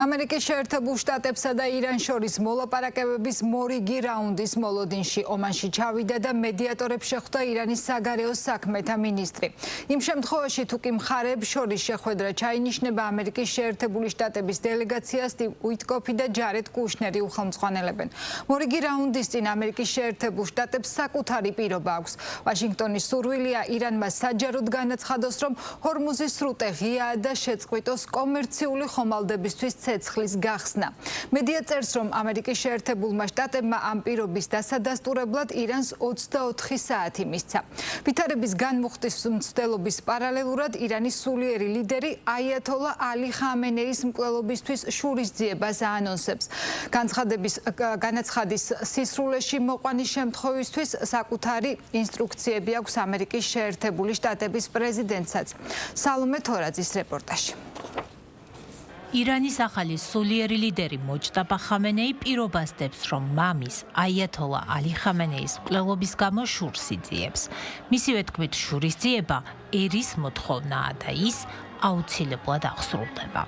ამერიკის შეერთებულ შტატებსა და ირანს შორის მოლაპარაკებების მორიგი რაუნდის მოლოდინში ომანში ჩავიდა და მედიატორებს შეხვდა ირანის საგარეო საქმეთა მინისტრი. იმ შემთხვევაში თუ კი მხარეებს შორის შეხვედრა ჩაინიშნება, ამერიკის შეერთებული შტატების დელეგაციას სტივ უიტკოფი და ჯარედ კუშნერი უხელმძღვანელებენ. მორიგი რაუნდის წინ ამერიკის შეერთებულ შტატებს საკუთარი პირობა აქვს. ვაშინგტონის სურვილია ირანმა საჯაროდ განაცხადოს, რომ ჰორმუზის სრუტე ღიაა და შეწყვიტოს კომერციული ხომალდებისთვის ცეცხლის გახსნა. მედია წერს, რომ ამერიკის შეერთებულმა შტატებმა ამ პირობის დასადასტურებლად ირანს 24 საათი მისცა. ვითარების განმუხტვის მცდელობის პარალელურად ირანის სულიერი ლიდერი აიათოლა ალი ხამენეის მკვლელობისთვის შურისძიებას აანონსებს. განაცხადის სისრულეში მოყვანის შემთხვევისთვის საკუთარი ინსტრუქციები აქვს ამერიკის შეერთებული შტატების პრეზიდენტსაც. სალომე თორაძის რეპორტაჟი. ირანის ახალი სულიერი ლიდერი მოჯტაბა ხამენეი პირობას დებს, რომ მამის აიათოლა ალი ხამენეის მკვლელობის გამო შურს იძიებს. მისივე თქმით, შურისძიება ერის მოთხოვნაა და ის აუცილებლად აღსრულდება.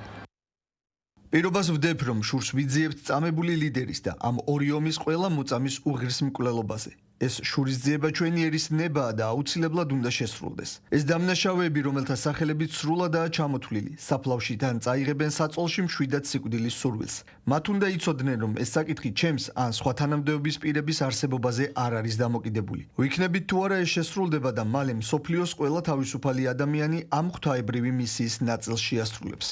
პირობას ვდებ, რომ შურს ვიძიებთ წამებული ლიდერის და ამ ორი ომის ყველა მოწამის უღირს მკვლელობაზე. ეს შურისძიება ჩვენი ერის ნებაა და აუცილებლად უნდა შესრულდეს. ეს დამნაშავეები, რომელთა სახელებით სრულადაა ჩამოთვლილი, საფლავში თან წაიღებენ საწოლში მშვიდად სიკვდილის სურვილს. მათ უნდა იცოდნენ, რომ ეს საკითხი ჩემს ან სხვა თანამდებობის პირების არსებობაზე არ არის დამოკიდებული. ვიქნებით თუ არა ეს შესრულდება და მალე მსოფლიოს ყველა თავისუფალი ადამიანი ამ ღვთაებრივი მისიის ნაწილს შეასრულებს.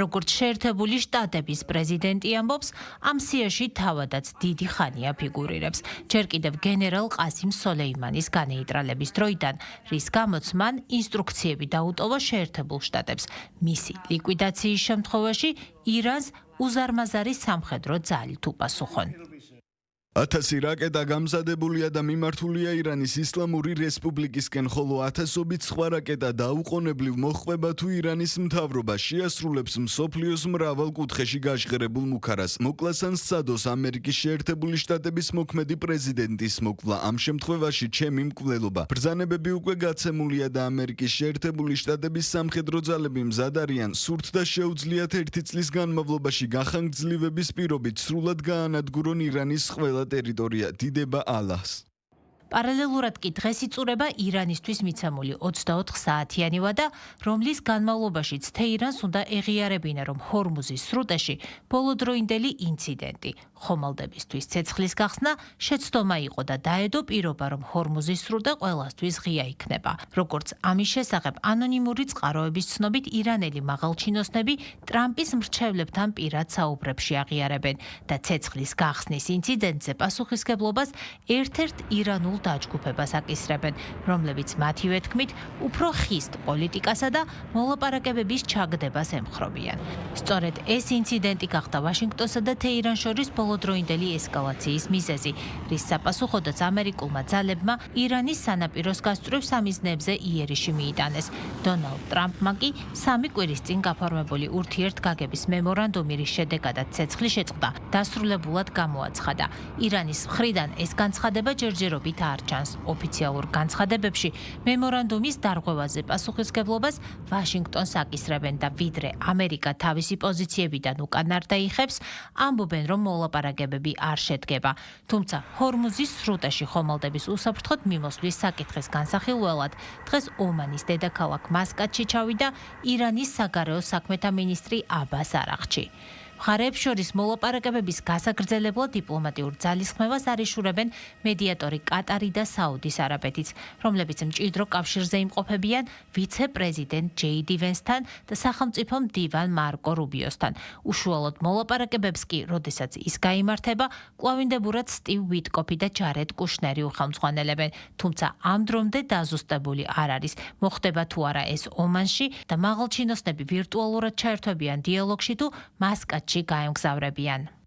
როგორც შეერთებული შტატების პრეზიდენტი ამბობს, ამ სიაში თავადაც დიდი ხანია ფიგურირებს. ჯერ კიდევ გენერალ ყასიმ სოლეიმანის განეიტრალების დროიდან, რის გამოც მან ინსტრუქციები დაუტოვა შეერთებულ შტატებს. მისი ლიკვიდაციის შემთხვევაში ირანს უზარმაზარი სამხედრო ძალით უპასუხონ. 1000 რაკეტა გამზადებულია და მიმართულია ირანის ისლამური რესპუბლიკისკენ, ხოლო 1000-ობით სხვა რაკეტა დაუყოვნებლივ მოხვება თუ ირანის მთავრობა შეასრულებს მსოფლიოს მრავალ კუთხეში გაჟღერებულ მუქარას. მოკლას ან სცადოს ამერიკის შეერთებული შტატების მოქმედი პრეზიდენტის მოკვლა. ამ შემთხვევაში ჩემი მკვლელობა. ბრძანებები უკვე გაცემულია და ამერიკის შეერთებული შტატების სამხედრო ძალები მზად არიან. სურთ და შეუძლიათ 1 წლის განმავლობაში გახანგრძლივების პირობით სრულად გაანადგურონ ირანის ყველა ტერიტორია. დიდება ალლაჰს. პარალელურად კი დღეს იწურება ირანისთვის მიცემული 24 საათიანი ვადა, რომლის განმავლობაშიც თეირანს უნდა ეღიარებინა, რომ ჰორმუზის სრუტეში ბოლოდროინდელი ინციდენტი, ხომალდებისთვის ცეცხლის გახსნა შეცდომა იყო და დაედო პირობა, რომ ჰორმუზის სრუტე ყველასთვის ღია იქნება. როგორც ამის შესახებ ანონიმური წყაროების ცნობით, ირანელი მაღალჩინოსნები ტრამპის მრჩევლებთან პირად საუბრებში აღიარებენ და ცეცხლის გახსნის ინციდენტზე პასუხისგებლობას ერთ-ერთ ირანულ დაჯგუფებას აკისრებენ, რომლებიც მათივე თქმით უფრო ხისტ პოლიტიკასა და მოლაპარაკებების ჩაგდებას ემხრობიან. სწორედ ეს ინციდენტი გახდა ვაშინგტონსა და თეირანს შორის ბოლოდროინდელი ესკალაციის მიზეზი, რის საპასუხოდაც ამერიკულმა ძალებმა ირანის სანაპიროს გასწვრივ სამიზნეებზე იერიში მიიტანეს. დონალდ ტრამპმა კი 3 კვირის წინ გაფორმებული ურთიერთგაგების მემორანდუმი, რის შედეგადაც ცეცხლი შეწყდა, დასრულებულად გამოაცხადა. ირანის მხრიდან ეს განცხადება ჯერჯერობით არ ჩანს. ოფიციალურ განცხადებებში მემორანდუმის დარღვევაზე პასუხისგებლობას ვაშინგტონს აკისრებენ და ვიდრე ამერიკა თავისი პოზიციებიდან უკან არ დაიხებს, ამბობენ, რომ მოლაპარაკებები არ შედგება. თუმცა ჰორმუზის სრუტეში ხომალდების უსაფრთხოდ მიმოსვლის საკითხის განსახილველად დღეს ომანის დედაქალაქ მასკატში ჩავიდა ირანის საგარეო საქმეთა მინისტრი აბას არაღჩი. მხარეებს შორის მოლაპარაკებების გასაგრძელებლად დიპლომატიურ ძალისხმევას არიშურებენ მედიატორი კატარი და საუდის არაბეთიც, რომლებიც მჭიდრო კავშირზე იმყოფებიან ვიცე-პრეზიდენტ ჯეიდი ვენსთან და სახელმწიფო მდივან მარკო რუბიოსთან. უშუალოდ მოლაპარაკებებს კი, როდესაც ის გაიმართება, კვლავინდებურად სტივ უიტკოფი და ჯარედ კუშნერი უხელმძღვანელებენ, თუმცა ამ დრომდე დაზუსტებული არ არის. მოხდება თუ არა ეს ომანში და მაღალჩინოსნები ვირტუალურად ჩაერთვებიან დიალოგში თუ მასკატში გაემგზავრებიან.